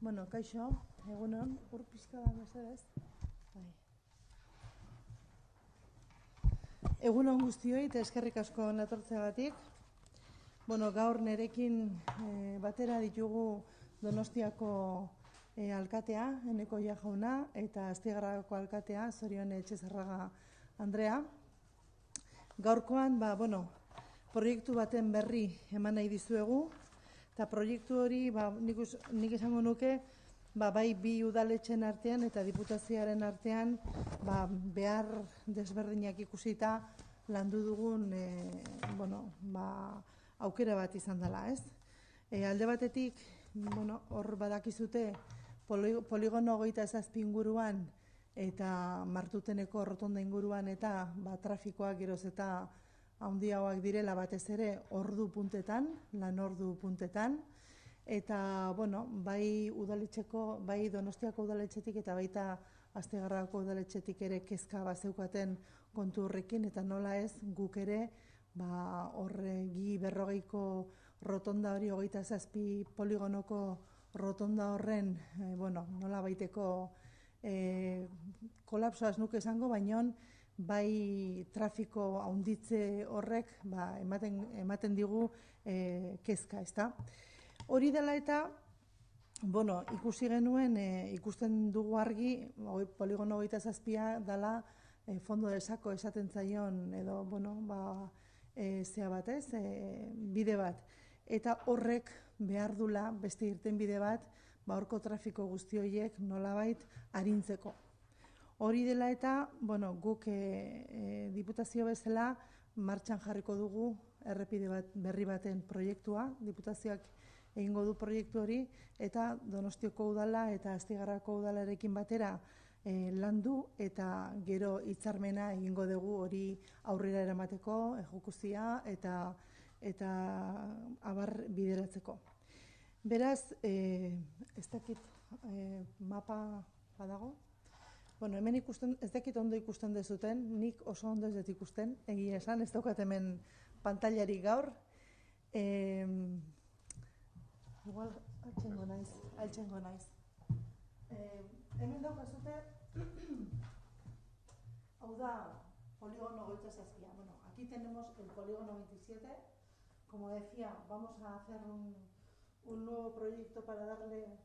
Bueno, kaixo, egunon, pizka da mesedez. Egunon guztioi eta eskerrik asko natortzeagatik. Bueno, gaur nerekin batera ditugu Donostiako alkatea, Eneko Jauna, eta Astigarragako alkatea, Zorion Etxezarraga Andrea. Gaurkoan, proiektu baten berri eman nahi dizuegu, eta proiektu hori, nik esango nuke, bai bi udaletxen artean eta diputazioaren artean behar desberdinak ikusita landu dugun aukera bat izan dela, ez? Alde batetik, hor badakizute poligono 27 inguruan eta Martuteneko rotonda inguruan eta trafikoak geroz eta handiagoak direla batez ere ordu puntetan, lan ordu puntetan, eta bai udaletxeko, bai Donostiako udaletxetik eta baita Astigarragako udaletxetik ere kezka bazeukaten kontu horrekin, eta nola ez guk ere horregi 40ko rotonda hori 27 poligonoko rotonda horren nola baiteko kolapsoa ez nuke esango, baina bai trafiko handitze horrek ematen digu kezka, ezta? Hori dela eta, ikusi genuen, ikusten dugu argi, poligono 27 dela fondo de sako esaten zaion, edo, zea bat ez, bide bat. Eta horrek behar dula beste irten bide bat, horko trafiko guzti horiek nolabait arintzeko. Hori dela eta, guk diputazio bezala martxan jarriko dugu errepide bat berri baten proiektua, diputazioak egingo du proiektu hori, eta Donostiako udala eta Astigarragako udalarekin batera landu eta gero hitzarmena egingo dugu hori aurrera eramateko, ejekuzioa eta abar bideratzeko. Beraz, ez dakit mapa badago? Hemen ikusten, ez dakit ondo ikusten dezuten, nik oso ondo ez dut ikusten, egia esan, ez daukat hemen pantailarik gaur. Igual, altxengo naiz. Hemen daukazute, hau da polígono 27. Aquí tenemos el polígono 27. Como decía, vamos a hacer un nuevo proyecto para darle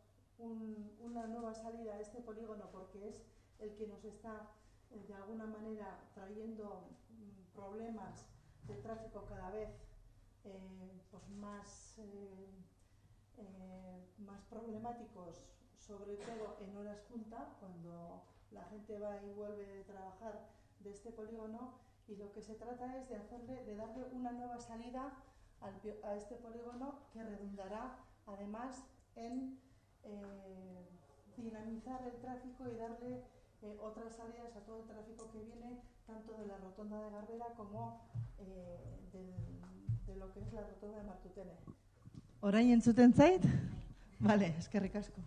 una nueva salida a este polígono, porque es el que nos está de alguna manera trayendo problemas de tráfico cada vez más problemáticos, sobre todo en horas punta, cuando la gente va y vuelve de trabajar de este polígono, y lo que se trata es de darle una nueva salida a este polígono que redundará además en dinamizar el tráfico y darle otras salidas a todo el tráfico que viene tanto de la rotonda de Garbera como de lo que es la rotonda de Martutene. Orain entzuten zait? Bale, eskerrik asko.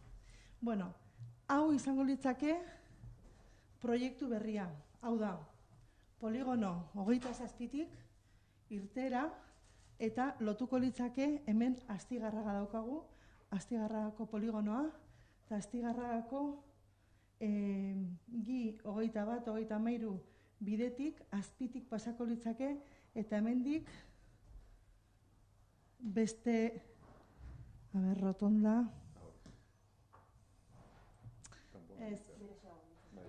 Hau izango litzake proiektu berria. Hau da, poligono 27tik irtera eta lotuko litzake hemen Astigarraga daukagu, Astigarragako poligonoa, eta Astigarragako gi 21, 23 bidetik, azpitik pasako litzake, eta hemendik beste, rotonda,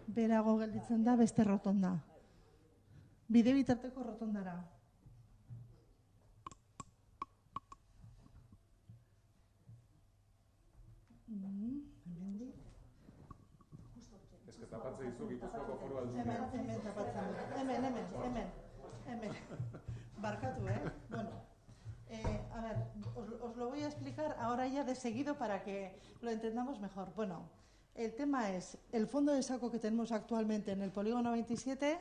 berago gelditzen da beste rotonda. Bide bitarteko rotondara. Ez que tapatzen dizu Gipuzkoako Foru Aldundiak. Hemen tapatzen dut. Hemen. Barkatu, os lo voy a explicar ahora ya de seguido para que lo entendamos mejor. El tema es, el fondo de saco que tenemos actualmente en el polígono 27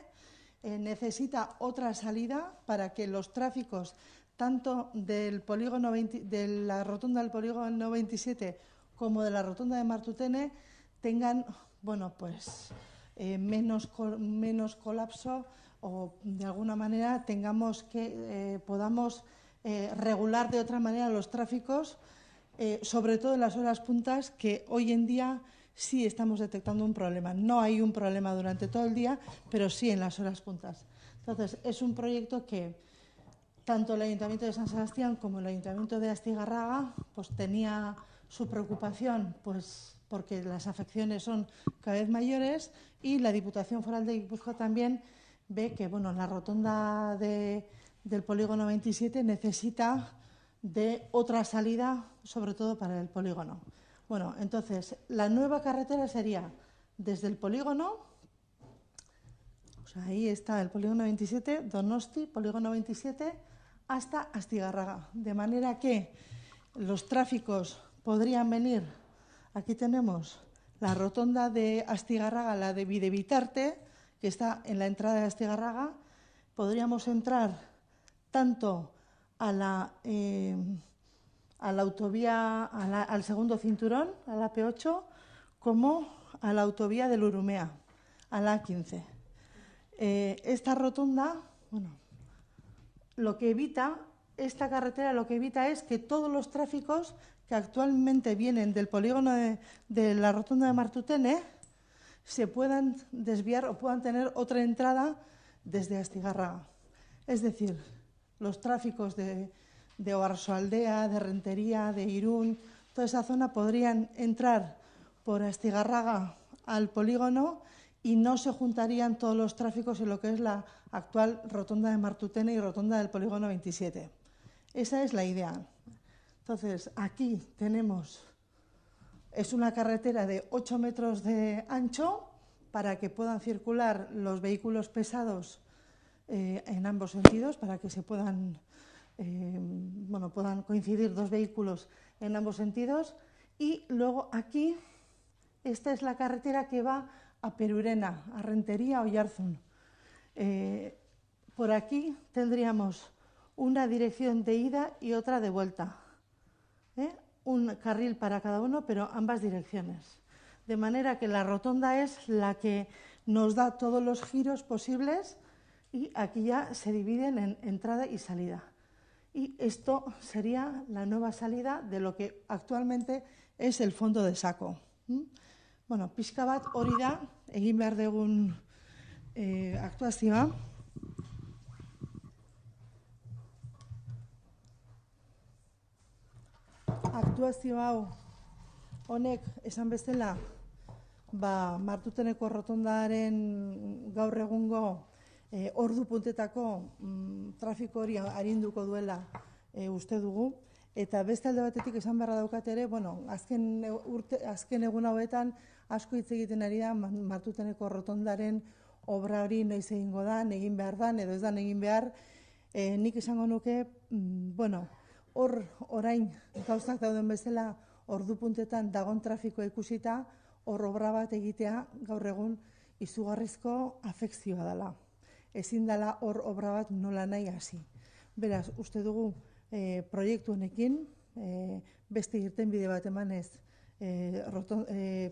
necesita otra salida para que los tráficos, tanto del polígono de la rotonda del polígono 27 como de la rotonda de Martutene, tengan, menos colapso, o de alguna manera podamos regular de otra manera los tráficos sobre todo en las horas puntas, que hoy en día sí estamos detectando un problema. No hay un problema durante todo el día, pero sí en las horas puntas. Entonces, es un proyecto que tanto el Ayuntamiento de San Sebastián como el Ayuntamiento de Astigarraga pues tenía su preocupación pues porque las afecciones son cada vez mayores, y la Diputación Foral de Guipúzcoa también ve que la rotonda del polígono 27 necesita de otra salida, sobre todo para el polígono. Bueno, entonces la nueva carretera sería desde el polígono, ahí está el polígono 27, Donosti, polígono 27, hasta Astigarraga, de manera que los tráficos podrían venir. Aquí tenemos la rotonda de Astigarraga, la de Bidevitarte, que está en la entrada de Astigarraga. Podríamos entrar tanto a la autovía, al segundo cinturón, a la P8, como a la autovía del Urumea, a la A15. Esta rotonda, esta carretera lo que evita es que todos los tráficos que actualmente vienen del polígono de la rotonda de Martutene se puedan desviar o puedan tener otra entrada desde Astigarraga. Es decir, los tráficos de Oarsoaldea, de Rentería, de Irún, toda esa zona podrían entrar por Astigarraga al polígono y no se juntarían todos los tráficos en lo que es la actual rotonda de Martutene y rotonda del polígono 27. Esa es la idea. Entonces, aquí es una carretera de 8 metros de ancho para que puedan circular los vehículos pesados en ambos sentidos, para que se puedan coincidir dos vehículos en ambos sentidos. Y luego aquí, esta es la carretera que va a Perurena, a Rentería o Oyarzún. Por aquí tendríamos una dirección de ida y otra de vuelta. Un carril para cada uno, pero ambas direcciones. De manera que la rotonda es la que nos da todos los giros posibles, y aquí ya se dividen en entrada y salida. Y esto sería la nueva salida de lo que actualmente es el fondo de saco. Pixka bat hori da, egin behar dugun aktuazioa. Aktuazio hau honek esan bezala Martuteneko rotondaren gaur egungo ordu puntetako trafiko hori arinduko duela uste dugu. Eta beste alde batetik esan beharra daukat ere, azken egun hauetan asko hitz egiten ari da Martuteneko rotondaren obra hori noiz egingo da, egin behar da, edo ez da egin behar. Nik esango nuke, hor orain gauzak dauden bezala ordu puntetan dagon trafikoa ikusita, hor obra bat egitea gaur egun izugarrizko afekzioa dela. Ezin dela hor obra bat nola nahi hasi. Beraz, uste dugu proiektu honekin, beste irtenbide bat emanez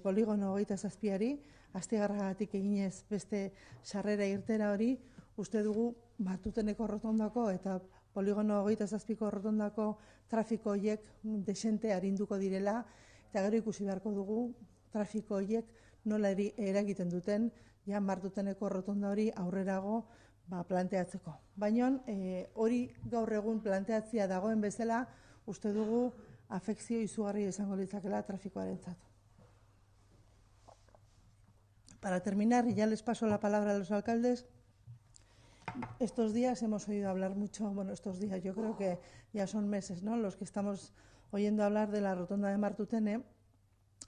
poligono 27-ari, Astigarragatik eginez beste sarrera irtera hori, uste dugu Martuteneko rotondako eta poligono 27ko rotondako trafiko horiek desente arinduko direla, eta gero ikusi beharko dugu trafiko horiek nola eragiten duten Martuteneko rotonda hori aurrerago planteatzeko. Baina hori gaur egun planteatzea dagoen bezala, uste dugu afekzio izugarri izango litzakela trafikoarentzat. Para terminar, y ya les paso la palabra a los alcaldes, estos días hemos oído hablar mucho, estos días, yo creo que ya son meses, ¿no?, los que estamos oyendo hablar de la rotonda de Martutene.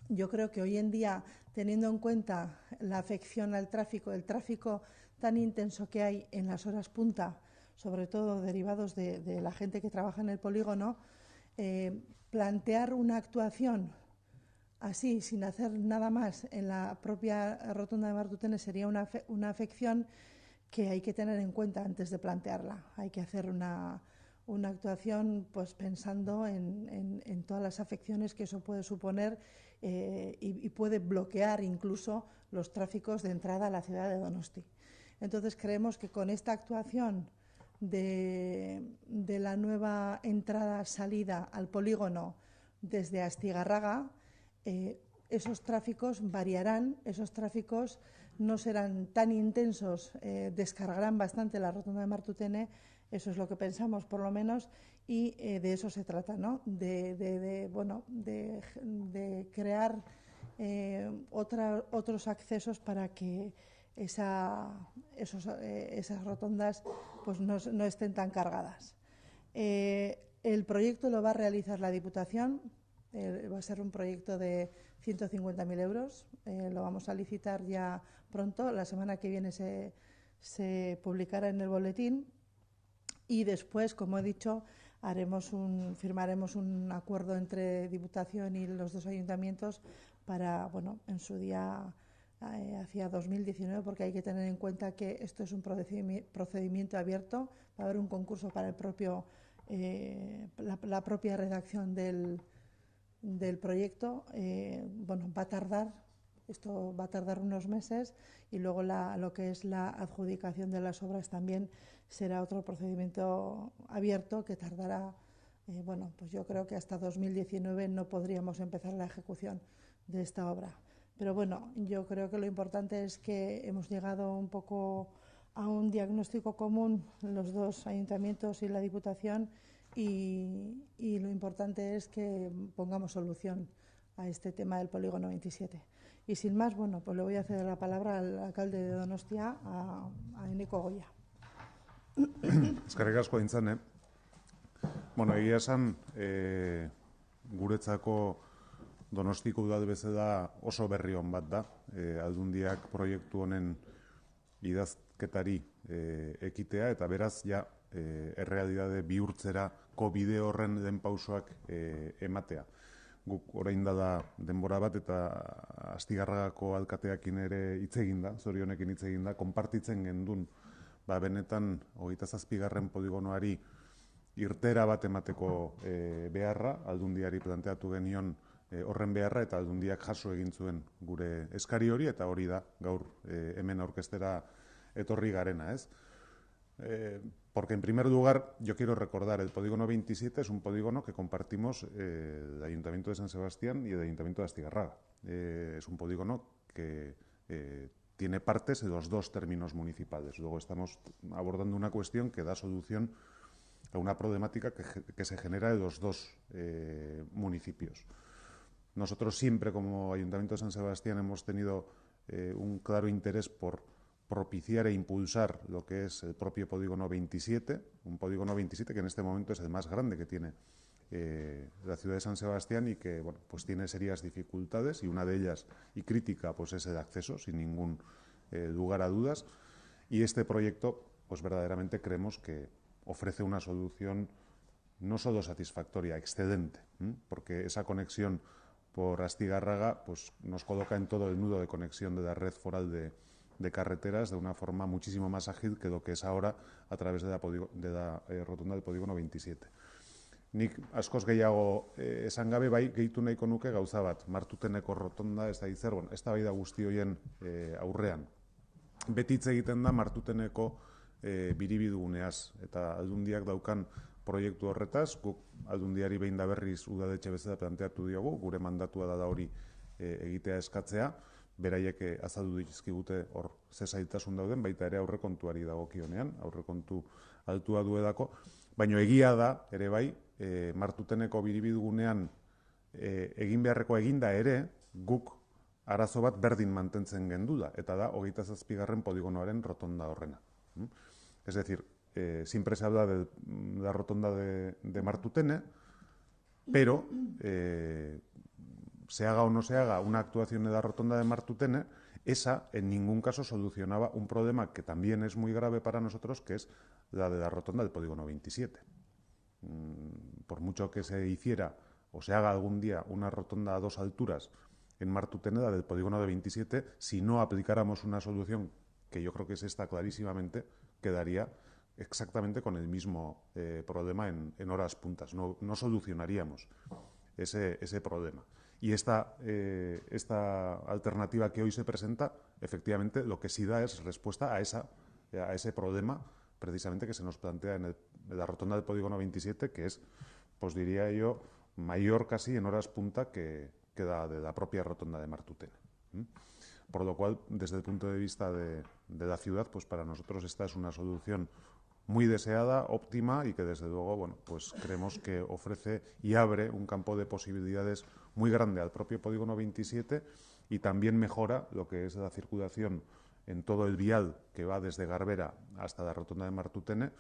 Yo creo que hoy en día, teniendo en cuenta la afección al tráfico, el tráfico tan intenso que hay en las horas punta, sobre todo derivados de la gente que trabaja en el polígono, plantear una actuación así, sin hacer nada más, en la propia rotonda de Martutene sería una afección que hay que tener en cuenta antes de plantearla. Hay que hacer una actuación pensando en todas las afecciones que eso puede suponer y puede bloquear incluso los tráficos de entrada a la ciudad de Donosti. Entonces creemos que con esta actuación de la nueva entrada-salida al polígono desde Astigarraga, esos tráficos variarán, esos tráficos no serán tan intensos, descargarán bastante la rotonda de Martutene, eso es lo que pensamos por lo menos, y de eso se trata, ¿no? De crear otros accesos para que esas rotondas pues no estén tan cargadas. El proyecto lo va a realizar la Diputación, va a ser un proyecto de 150.000 euros, lo vamos a licitar ya pronto, la semana que viene se publicará en el boletín y después, como he dicho, firmaremos un acuerdo entre Diputación y los dos ayuntamientos para, bueno, en su día hacia 2019, porque hay que tener en cuenta que esto es un procedimiento abierto, va a haber un concurso para la propia redacción del proyecto. Bueno, esto va a tardar unos meses y luego lo que es la adjudicación de las obras también será otro procedimiento abierto que tardará, bueno, pues yo creo que hasta 2019 no podríamos empezar la ejecución de esta obra. Pero bueno, yo creo que lo importante es que hemos llegado un poco a un diagnóstico común los dos ayuntamientos y la Diputación y lo importante es que pongamos solución a este tema del polígono 27. Y sin más, bueno, pues le voy a ceder la palabra al alcalde de Donostia, a Eneko Goya. Eskerrik asko dintzen, Bueno, egia esan, guretzako Donostiko udal bezala oso berri on bat da. Aldundiak proiektu honen idazketari ekitea eta beraz ja errealitate bihurtzerako bide horren den pausoak ematea. Guk orain da denbora bat eta Astigarragako alkateakin ere hitz egin da, zorionekin hitz egin da, konpartitzen gendun benetan 27. poligonoari irtera bat emateko beharra, aldundiari planteatu genion horren beharra eta aldundiak jaso egin zuen gure eskari hori eta hori da gaur hemen aurkeztera etorri garena, ez? Porque en primer lugar yo quiero recordar, el polígono 27 es un polígono que compartimos el Ayuntamiento de San Sebastián y el Ayuntamiento de Astigarraga. Es un polígono que tiene partes de los dos términos municipales. Luego estamos abordando una cuestión que da solución a una problemática que se genera en los dos municipios. Nosotros siempre, como Ayuntamiento de San Sebastián, hemos tenido un claro interés por propiciar e impulsar lo que es el propio polígono 27, un polígono 27 que en este momento es el más grande que tiene la ciudad de San Sebastián y que bueno, pues tiene serias dificultades y una de ellas, y crítica, pues es el acceso, sin ningún lugar a dudas. Y este proyecto, pues verdaderamente creemos que ofrece una solución no solo satisfactoria, excelente, porque esa conexión por Astigarraga pues, nos coloca en todo el nudo de conexión de la red foral de carreteras de una forma muchísimo más ágil que lo que es ahora a través de la rotonda del polígono 27. Nik askoz gehiago esan gabe bai gehitu nahiko nuke gauza bat, Martuteneko rotonda ez da hitzer, eztabaida guzti horien aurrean. Beti hitz egiten da Martuteneko biribiduguneaz eta aldundiak daukan proiektu horretaz, guk aldundiari behin da berriz udaletxe bezala planteatu diogu, gure mandatua da hori egitea eskatzea, beraiek azaldu dizkigute hor ze zailtasun dauden, baita ere aurrekontuari dagokionean, aurrekontu altua duelako, baina egia da ere bai, Martuteneko biribidugunean egin beharreko eginda ere, guk arazo bat berdin mantentzen gendula, eta da 27. poligonoaren rotonda horrena. Es decir, siempre se habla de la rotonda de Martutene, pero se haga o no se haga una actuación en la rotonda de Martutene, esa en ningún caso solucionaba un problema que también es muy grave para nosotros, que es la de la rotonda del polígono 27. Por mucho que se hiciera o se haga algún día una rotonda a dos alturas en Martutene, la del polígono de 27, si no aplicáramos una solución, que yo creo que es esta clarísimamente, quedaría exactamente con el mismo problema en horas puntas. No solucionaríamos ese problema. Y esta alternativa que hoy se presenta, efectivamente, lo que sí da es respuesta a ese problema, precisamente, que se nos plantea en la rotonda del polígono 27, que es, pues diría yo, mayor casi en horas punta que de la propia rotonda de Martutene. Por lo cual, desde el punto de vista de la ciudad, pues para nosotros esta es una solución muy deseada, óptima y que desde luego, bueno, pues creemos que ofrece y abre un campo de posibilidades muy grande al propio polígono 27 y también mejora lo que es la circulación en todo el vial que va desde Garbera hasta la rotonda de Martutene,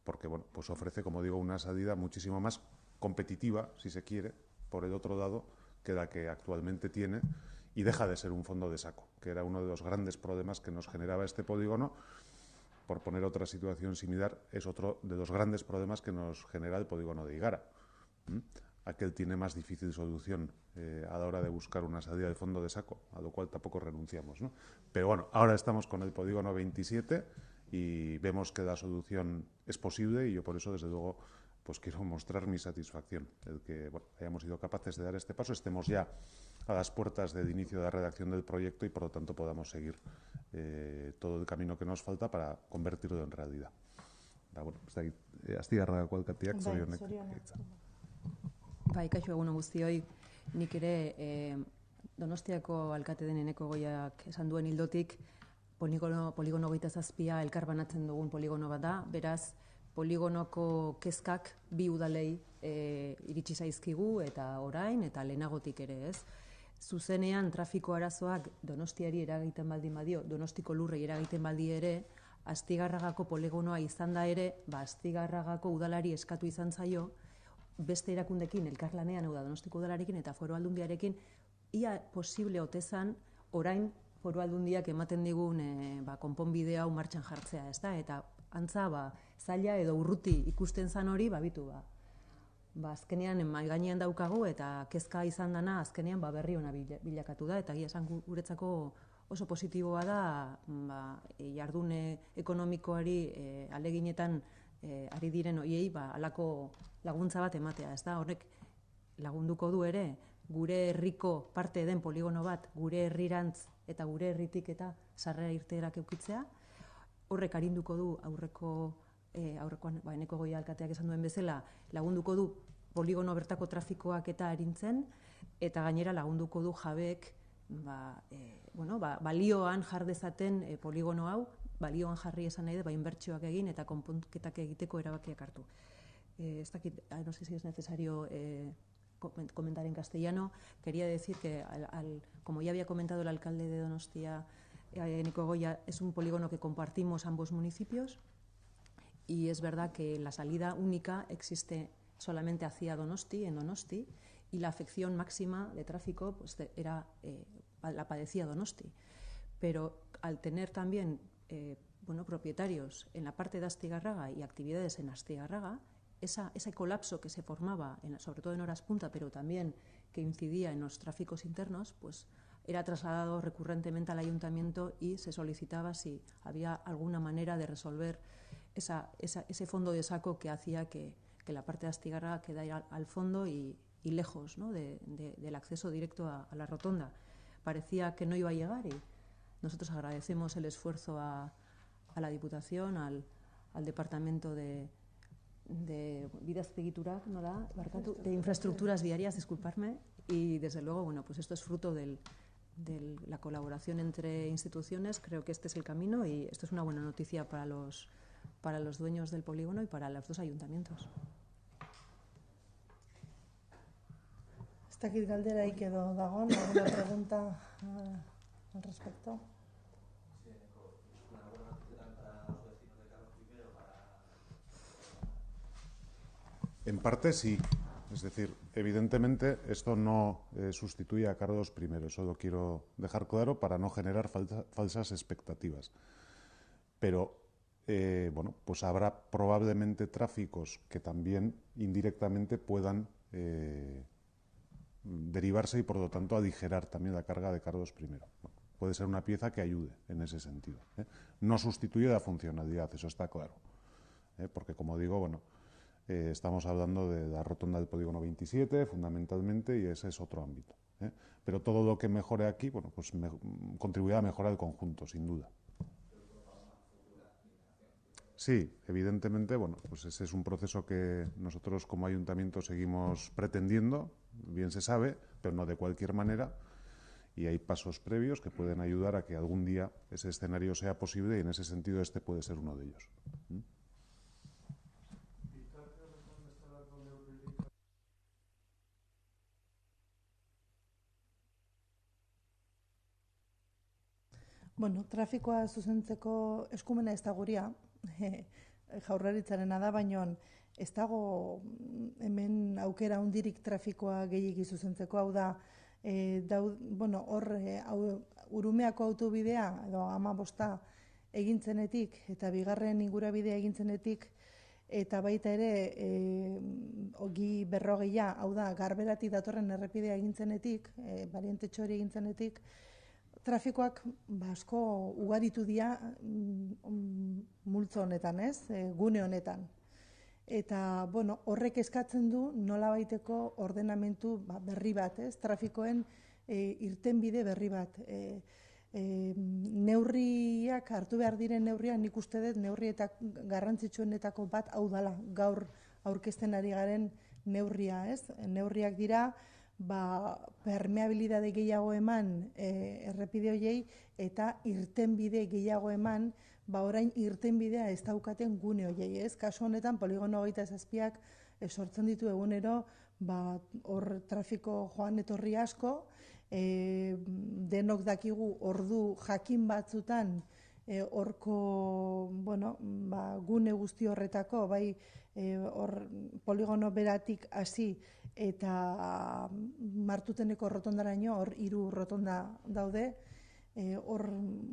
porque bueno, pues ofrece, como digo, una salida muchísimo más competitiva, si se quiere, por el otro lado, que la que actualmente tiene, y deja de ser un fondo de saco, que era uno de los grandes problemas que nos generaba este polígono. Por poner otra situación similar, es otro de los grandes problemas que nos genera el polígono de Igara. Aquel tiene más difícil solución a la hora de buscar una salida de fondo de saco, a lo cual tampoco renunciamos, ¿no? Pero bueno, ahora estamos con el polígono 27 y vemos que la solución es posible y yo por eso, desde luego, pues quiero mostrar mi satisfacción, el que bueno, hayamos sido capaces de dar este paso, estemos ya a las puertas del inicio de la redacción del proyecto y por lo tanto podamos seguir todo el camino que nos falta para convertirlo en realidad. Bueno, Astigarragako alkateak zorionak. Bai, kaixo egun guztioi, nik ere Donostiako alkate den Eneko Goiak esan duen hildotik poligono 27 elkar banatzen dugun poligono bat da, beraz poligonoko kezkak bi udalei iritsi zaizkigu eta orain eta lehenagotik ere, ez? Zuzenean trafiko arazoak Donostiari eragiten baldin badio, Donostiko lurrei eragiten baldi ere, Astigarragako poligonoa izan da ere, Astigarragako udalari eskatu izan zaio, beste erakundekin elkarlanean, hau da Donostiko udalarekin eta Foru Aldundiarekin, ia posible otezan orain Foru Aldundiak ematen digun konponbide hau martxan jartzea, ezta? Eta antza zaila edo urruti ikusten zan hori, bitu azkenean mahai gainean daukagu eta kezka izan dana azkenean berri ona bilakatu da eta egia esan guretzako oso positiboa da jardun ekonomikoari aleginetan ari diren hoiei halako laguntza bat ematea, ez da? Horrek lagunduko du ere gure herriko parte den poligono bat gure herrirantz eta gure herritik eta sarrera irteerak edukitzea. Horrek arinduko du aurrekoan Eneko Goia alkateak esan duen bezala, lagunduko du poligono bertako trafikoak eta arintzen, eta gainera lagunduko du jabeek balioan jar dezaten poligono hau, balioan jarri esan nahi da, inbertsioak egin eta konponketak egiteko erabakiak hartu. Ez dakit, no sé si es necesario comentar en castellano. Quería decir que, como ya había comentado el alcalde de Donostia, Eneko Goia, es un polígono que compartimos ambos municipios y es verdad que la salida única existe solamente hacia Donosti, en Donosti, y la afección máxima de tráfico pues, la padecía Donosti. Pero al tener también propietarios en la parte de Astigarraga y actividades en Astigarraga, ese colapso que se formaba, sobre todo en horas punta, pero también que incidía en los tráficos internos, pues era trasladado recurrentemente al ayuntamiento y se solicitaba si había alguna manera de resolver ese fondo de saco que hacía que la parte de Astigarraga quedara al fondo y lejos, ¿no? del acceso directo a la rotonda. Parecía que no iba a llegar y nosotros agradecemos el esfuerzo a la Diputación, al Departamento de Infraestructuras Viarias, disculparme, y desde luego, pues esto es fruto de la colaboración entre instituciones. Creo que este es el camino y esto es una buena noticia para los dueños del polígono y para los dos ayuntamientos. Ez dakit galderaik edo dagoen, alguna pregunta al respecto. En parte sí, es decir, evidentemente esto no sustituye a Carlos I, eso lo quiero dejar claro para no generar falsas expectativas. Pero, pues habrá probablemente tráficos que también indirectamente puedan derivarse y por lo tanto aligerar también la carga de Carlos I. Bueno, puede ser una pieza que ayude en ese sentido. No sustituye la funcionalidad, eso está claro. Porque como digo, estamos hablando de la rotonda del polígono 27 fundamentalmente y ese es otro ámbito. Pero todo lo que mejore aquí, pues contribuirá a mejorar el conjunto, sin duda. Sí, evidentemente, bueno, pues ese es un proceso que nosotros como ayuntamiento seguimos pretendiendo, bien se sabe, pero no de cualquier manera, y hay pasos previos que pueden ayudar a que algún día ese escenario sea posible y en ese sentido este puede ser uno de ellos. Bueno, trafikoa zuzentzeko eskumena ez da guria, jaurlaritzarena da, baina ez dago hemen aukera hundirik trafikoa gehiegi zuzentzeko, hau da, hor Urumeako autobidea edo 15 egintzenetik eta bigarren ingurabidea egintzenetik eta baita ere ogi 40, hau da, Garberatik datorren errepidea egintzenetik, bariante txori egintzenetik, trafikoak asko ugaritu dira multzo honetan, gune honetan. Eta, bueno, horrek eskatzen du nolabaiteko ordenamentu berri bat, trafikoen irtenbide berri bat. Neurriak, hartu behar diren neurriak, nik uste dut neurrietak garrantzitsuenetako bat hau dela, gaur aurkezten ari garen neurria, Neurriak dira, permeabilidade gehiago eman errepide horiei eta irtenbide gehiago eman, orain irtenbidea ez daukaten gune horiei, Kasu honetan, poligono 27ak sortzen ditu egunero, hor trafiko joan etorri asko, denok dakigu ordu jakin batzutan horko, gune guzti horretako, bai poligono beratik hasi eta Martuteneko rotondaraino, hor 3 rotonda daude, hor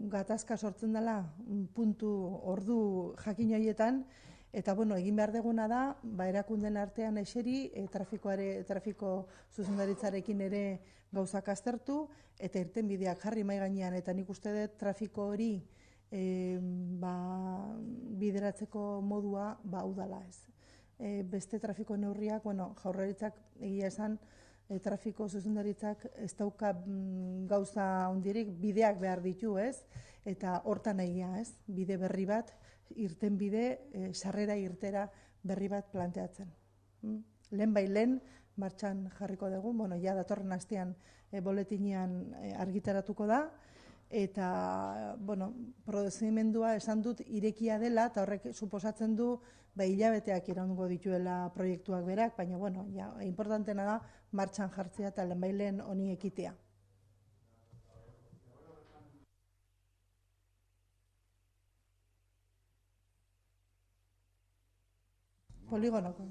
gatazka sortzen dela puntu ordu jakin horietan, eta egin behar deguna da, erakunden artean eseri, trafiko zuzendaritzarekin ere gauzak aztertu, eta irtenbideak jarri mahai gainean, eta nik uste dut trafiko hori bideratzeko modua hau dela ez. Beste trafiko neurriak, jaurlaritzak egia esan, trafiko zuzendaritzak ez dauka gauza hundirik, bideak behar ditu, eta hortan egia, bide berri bat, irtenbide, sarrera irtera berri bat planteatzen. Lehen bai lehen, martxan jarriko dugu, ja datorren astean boletinean argitaratuko da, eta, prozedimendua esan dut irekia dela, eta horrek suposatzen du, hilabeteak iraungo dituela proiektuak berak, baina, importantena da, martxan jartzea eta lehenbailen honi ekitea. Poligonoko.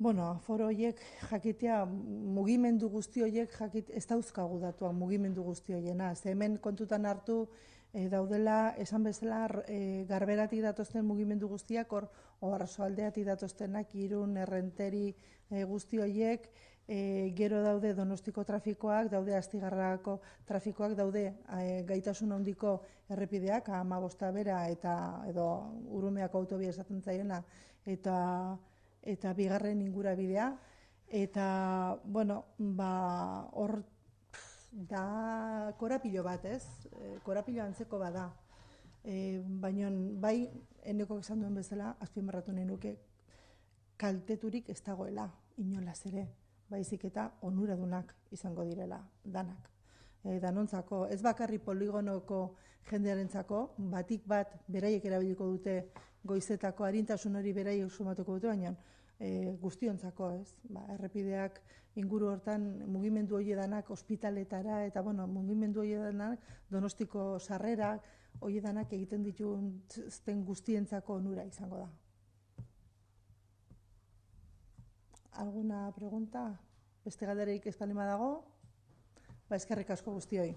Aforo horiek jakitea, mugimendu guzti horiek ez dauzkagu datuak mugimendu guzti horiena. Hemen kontutan hartu daudela, esan bezala, Garberatik datozten mugimendu guztiak, hor Oarsoaldeatik datoztenak, Irun, Errenteri guzti horiek, gero daude Donostiko trafikoak, daude Astigarragako trafikoak, daude gaitasun handiko errepideak, 15 bera edo Urumeako autobia esaten zaiena, eta bigarren ingurabidea, eta, hor da korapilo bat, korapilo antzeko bada. Baina, bai, eneko esan duen bezala, azpimarratu nahi nuke, kalteturik ez dagoela, inolaz ere, baizik eta onuradunak izango direla, danak. Danontzako, ez bakarri poligonoko jendearentzako, batik bat beraiek erabiliko dute goizetako arintasun hori beraiek sumatuko dute, baina guztiontzako, errepideak inguru hortan mugimendu horiedanak ospitaletara, eta mugimendu horiedanak Donostiko sarrerak horiedanak egiten dituzten guztientzako onura izango da. Alguna pregunta? Beste galderik ez palima dago? Eskerrik asko guztioi.